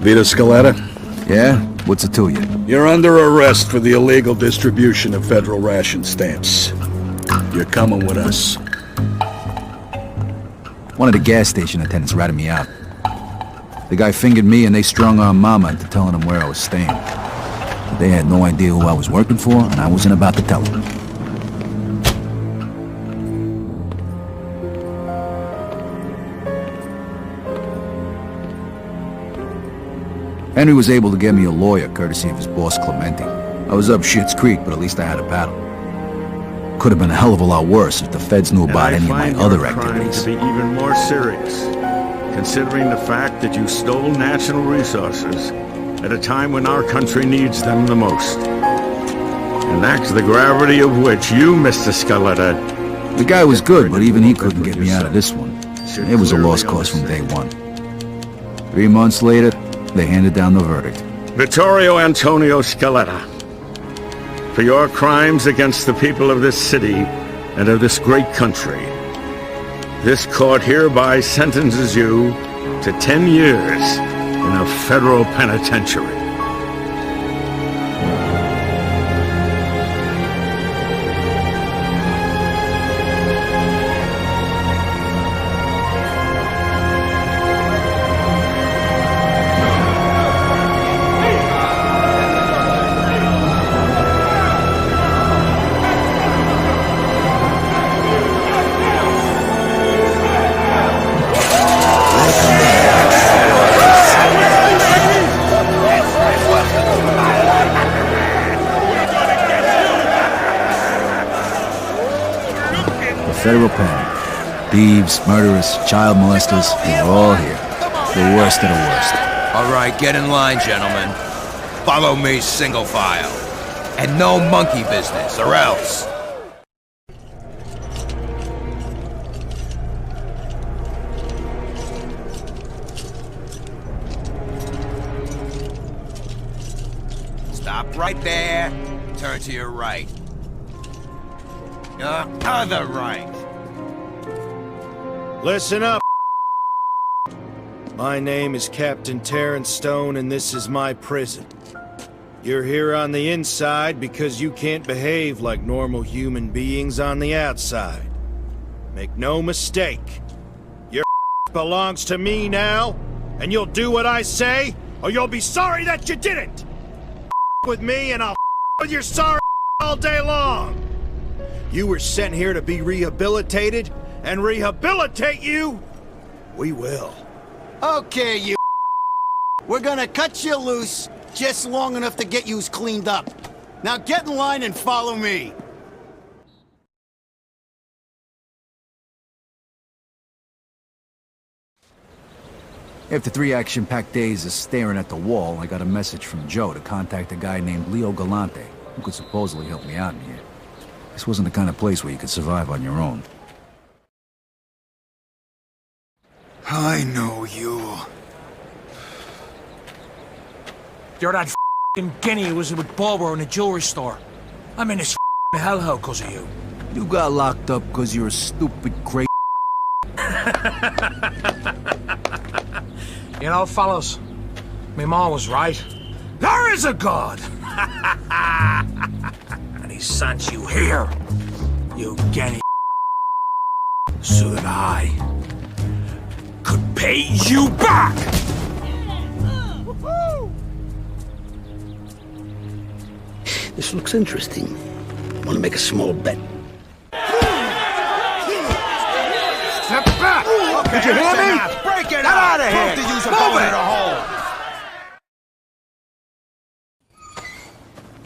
Vito Scaletta? Yeah? What's it to you? You're under arrest for the illegal distribution of federal ration stamps. You're coming with us. One of the gas station attendants ratted me out. The guy fingered me and they strung-armed Mama into telling him where I was staying. But they had no idea who I was working for, and I wasn't about to tell them. Henry was able to get me a lawyer, courtesy of his boss, Clemente. I was up Schitt's Creek, but at least I had a paddle. Could have been a hell of a lot worse if the feds knew about any of my other activities. To be even more serious, considering the fact that you stole national resources at a time when our country needs them the most. An act the gravity of which you, Mr. Scaletta... The guy was good, but even he couldn't get me out of this one. It was a lost cause from day one. 3 months later, they handed down the verdict. Vittorio Antonio Scaletta, for your crimes against the people of this city and of this great country, this court hereby sentences you to 10 years in a federal penitentiary. Federal pen. Thieves, murderers, child molesters, they're all here. The worst of the worst. All right, get in line, gentlemen. Follow me single file. And no monkey business, or else. Stop right there. Turn to your right. Your other right. Listen up. My name is Captain Terrence Stone, and this is my prison. You're here on the inside because you can't behave like normal human beings on the outside. Make no mistake. Your belongs to me now, and you'll do what I say, or you'll be sorry that you didn't. With me, and I'll with your sorry all day long. You were sent here to be rehabilitated, and rehabilitate you, we will. Okay, you we're gonna cut you loose just long enough to get you cleaned up. Now get in line and follow me. After 3 action-packed days of staring at the wall, I got a message from Joe to contact a guy named Leo Galante, who could supposedly help me out in here. This wasn't the kind of place where you could survive on your own. I know you. You're that f***ing Guinea who was with Barbara in a jewelry store. I'm in this f***ing hellhole because of you. You got locked up because you're a stupid, crazy. You know, fellas, my mom was right. There is a God! And he sent you here, you Guinea, so that I could pay you back! This looks interesting. Want to make a small bet? Step back! Did you hear me? Break it Get out of here! To use a Move bullet it! in a hole.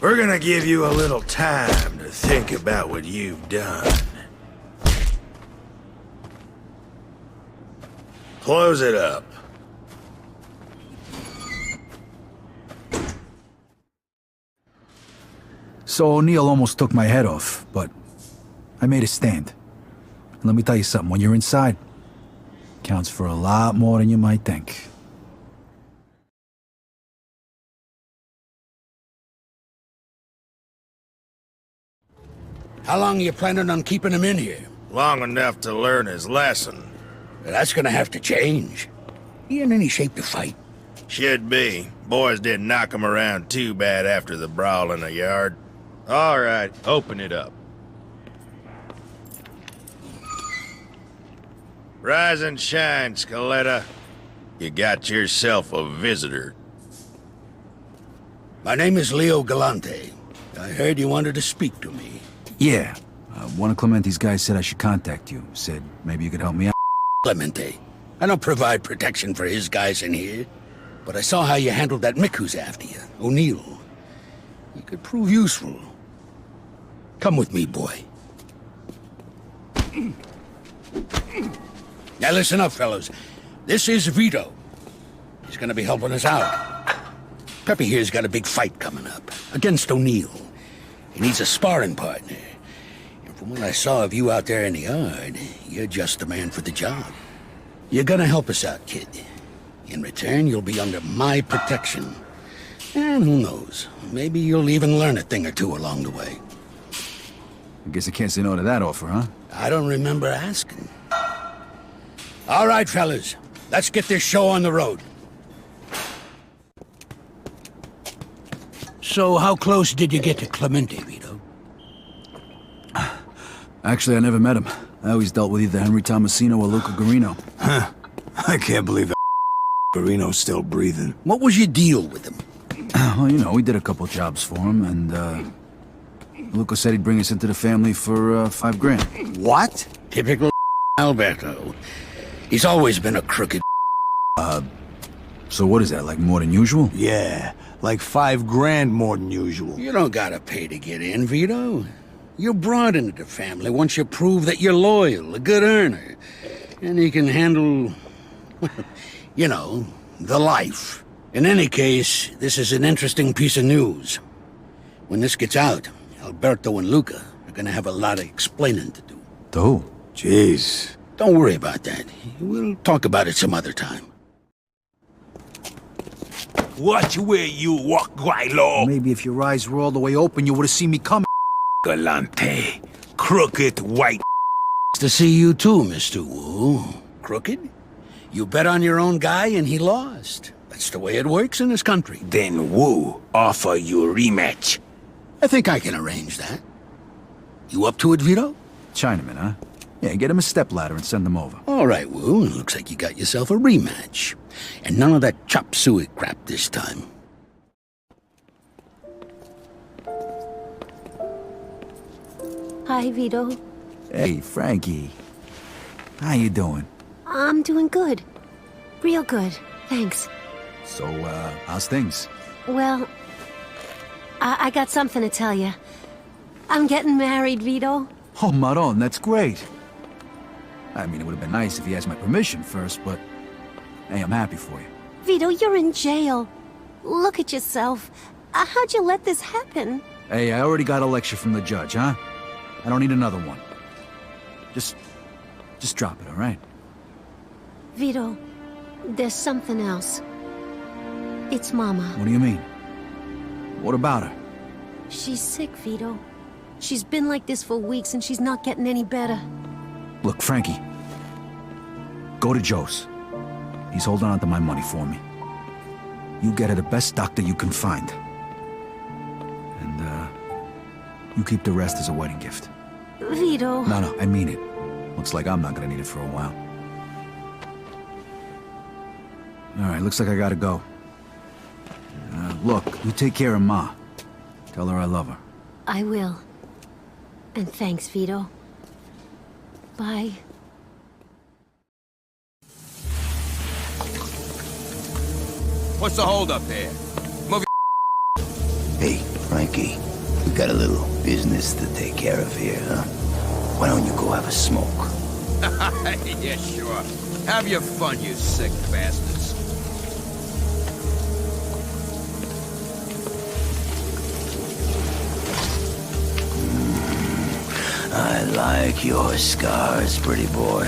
We're gonna give you a little time to think about what you've done. Close it up. So O'Neill almost took my head off, but I made a stand. And let me tell you something, when you're inside, it counts for a lot more than you might think. How long are you planning on keeping him in here? Long enough to learn his lesson. That's gonna have to change. He in any shape to fight? Should be. Boys didn't knock him around too bad after the brawl in the yard. All right, open it up. Rise and shine, Scaletta. You got yourself a visitor. My name is Leo Galante. I heard you wanted to speak to me. Yeah. One of Clemente's guys said I should contact you. Said maybe you could help me out. Clemente. I don't provide protection for his guys in here, but I saw how you handled that Mick who's after you, O'Neill. You could prove useful. Come with me, boy. Now listen up, fellas. This is Vito. He's gonna be helping us out. Peppy here's got a big fight coming up against O'Neill. He needs a sparring partner. And from what I saw of you out there in the yard, you're just the man for the job. You're gonna help us out, kid. In return, you'll be under my protection. And who knows, maybe you'll even learn a thing or two along the way. I guess I can't say no to that offer, huh? I don't remember asking. All right, fellas, let's get this show on the road. So how close did you get to Clemente, Vito? Actually, I never met him. I always dealt with either Henry Tomasino or Luca Guarino. I can't believe that Guarino's still breathing. What was your deal with him? Well, you know, we did a couple jobs for him, and, Luca said he'd bring us into the family for, $5 grand. What? Typical Alberto. He's always been a crooked. So what is that, like more than usual? Yeah, like $5 grand more than usual. You don't gotta pay to get in, Vito. You're brought into the family once you prove that you're loyal, a good earner, and you can handle, you know, the life. In any case, this is an interesting piece of news. When this gets out, Alberto and Luca are gonna have a lot of explaining to do. To who? Jeez. Don't worry about that. We'll talk about it some other time. Watch where you walk, Guaylo. Maybe if your eyes were all the way open, you would have seen me coming. Galante. Crooked white. To see you too, Mr. Wu. Crooked? You bet on your own guy and he lost. That's the way it works in this country. Then Wu offer you a rematch. I think I can arrange that. You up to it, Vito? Chinaman, huh? Yeah, get him a stepladder and send him over. All right, Wu. Looks like you got yourself a rematch. And none of that chop suey crap this time. Hi, Vito. Hey, Frankie. How you doing? I'm doing good. Real good, thanks. So, how's things? Well, I got something to tell you. I'm getting married, Vito. Oh, Maron, that's great. I mean, it would have been nice if he asked my permission first, but... Hey, I'm happy for you. Vito, you're in jail. Look at yourself. How'd you let this happen? Hey, I already got a lecture from the judge, huh? I don't need another one. Just drop it, all right? Vito, there's something else. It's Mama. What do you mean? What about her? She's sick, Vito. She's been like this for weeks and she's not getting any better. Look, Frankie. Go to Joe's. He's holding on to my money for me. You get her the best doctor you can find. And, you keep the rest as a wedding gift. Vito... No, I mean it. Looks like I'm not gonna need it for a while. Alright, looks like I gotta go. Look, you take care of Ma. Tell her I love her. I will. And thanks, Vito. Bye. What's the holdup here? Move Hey, Frankie, we got a little business to take care of here, huh? Why don't you go have a smoke? Yeah, sure. Have your fun, you sick bastards. I like your scars, pretty boy.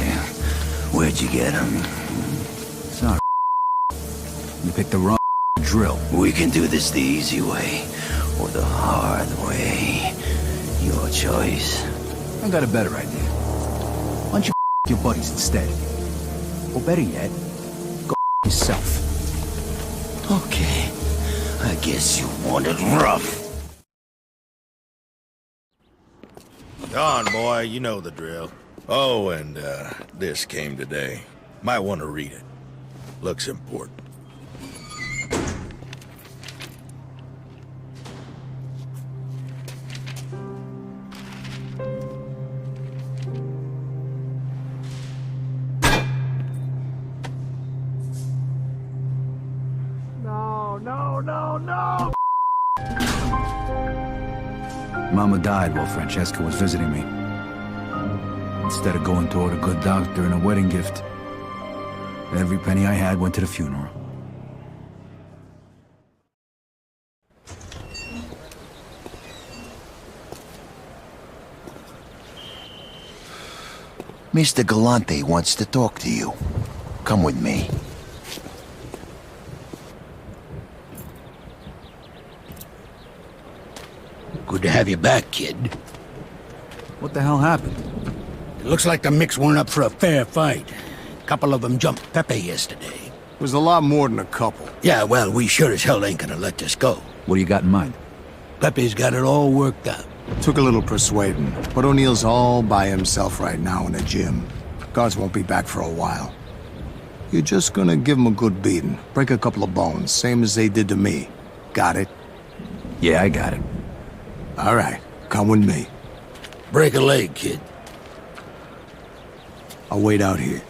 Where'd you get them? Sorry. You picked the wrong drill. We can do this the easy way, or the hard way. Your choice. I got a better idea. Why don't you your buddies instead? Or better yet, go yourself. Okay. I guess you want it rough. Go on, boy, you know the drill. Oh, and, this came today. Might want to read it. Looks important. Mama died while Francesca was visiting me. Instead of going toward a good doctor and a wedding gift, every penny I had went to the funeral. Mr. Galante wants to talk to you. Come with me. Good to have you back, kid. What the hell happened? It looks like the Micks weren't up for a fair fight. A couple of them jumped Pepe yesterday. Was a lot more than a couple. Yeah, well, we sure as hell ain't gonna let this go. What do you got in mind? Pepe's got it all worked out. Took a little persuading, but O'Neill's all by himself right now in the gym. Guards won't be back for a while. You're just gonna give him a good beating. Break a couple of bones, same as they did to me. Got it? Yeah, I got it. All right, come with me. Break a leg, kid. I'll wait out here.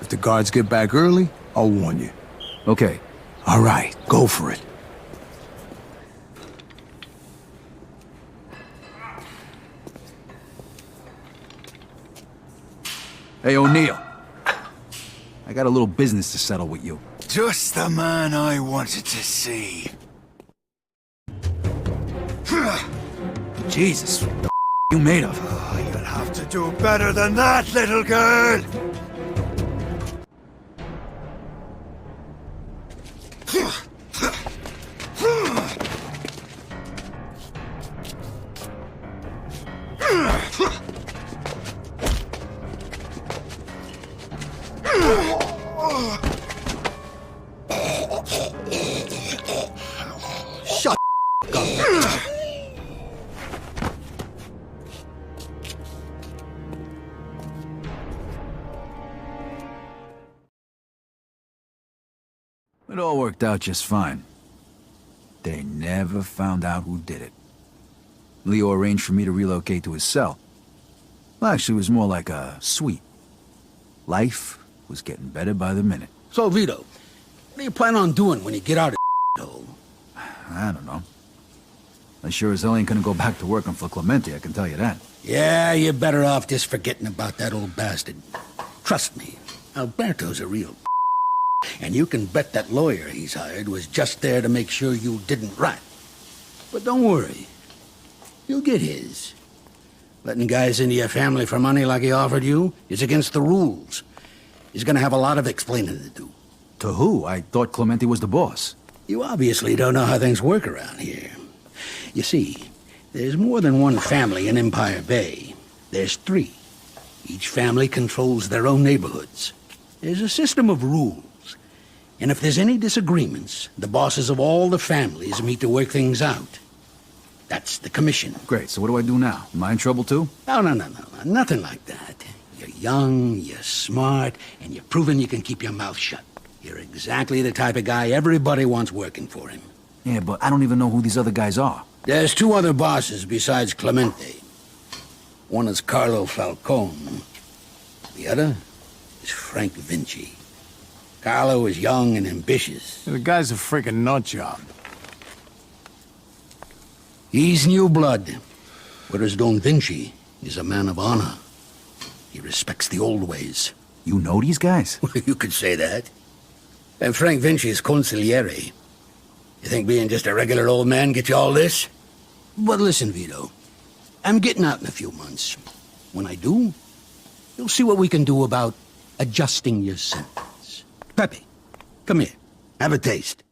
If the guards get back early, I'll warn you. Okay. All right, go for it. Hey, O'Neill. I got a little business to settle with you. Just the man I wanted to see. Jesus, what the you made of? You'll have to do better than that, little girl! Shut up. It all worked out just fine. They never found out who did it. Leo arranged for me to relocate to his cell. Well, actually, it was more like a suite. Life was getting better by the minute. So, Vito, what do you plan on doing when you get out of hole? I don't know. I sure as hell ain't gonna go back to working for Clemente, I can tell you that. Yeah, you're better off just forgetting about that old bastard. Trust me, Alberto's a real and you can bet that lawyer he's hired was just there to make sure you didn't rat. But don't worry. You'll get his. Letting guys into your family for money like he offered you is against the rules. He's gonna have a lot of explaining to do. To who? I thought Clemente was the boss. You obviously don't know how things work around here. You see, there's more than one family in Empire Bay. There's 3. Each family controls their own neighborhoods. There's a system of rules. And if there's any disagreements, the bosses of all the families meet to work things out. That's the commission. Great, so what do I do now? Am I in trouble too? No, nothing like that. You're young, you're smart, and you've proven you can keep your mouth shut. You're exactly the type of guy everybody wants working for him. Yeah, but I don't even know who these other guys are. There's 2 other bosses besides Clemente. One is Carlo Falcone. The other is Frank Vinci. Carlo is young and ambitious. The guy's a freaking nut job. He's new blood, whereas Don Vinci is a man of honor. He respects the old ways. You know these guys? You could say that. And Frank Vinci is consigliere. You think being just a regular old man gets you all this? But listen, Vito. I'm getting out in a few months. When I do, you'll see what we can do about adjusting your sentence. Pepe, come here. Have a taste.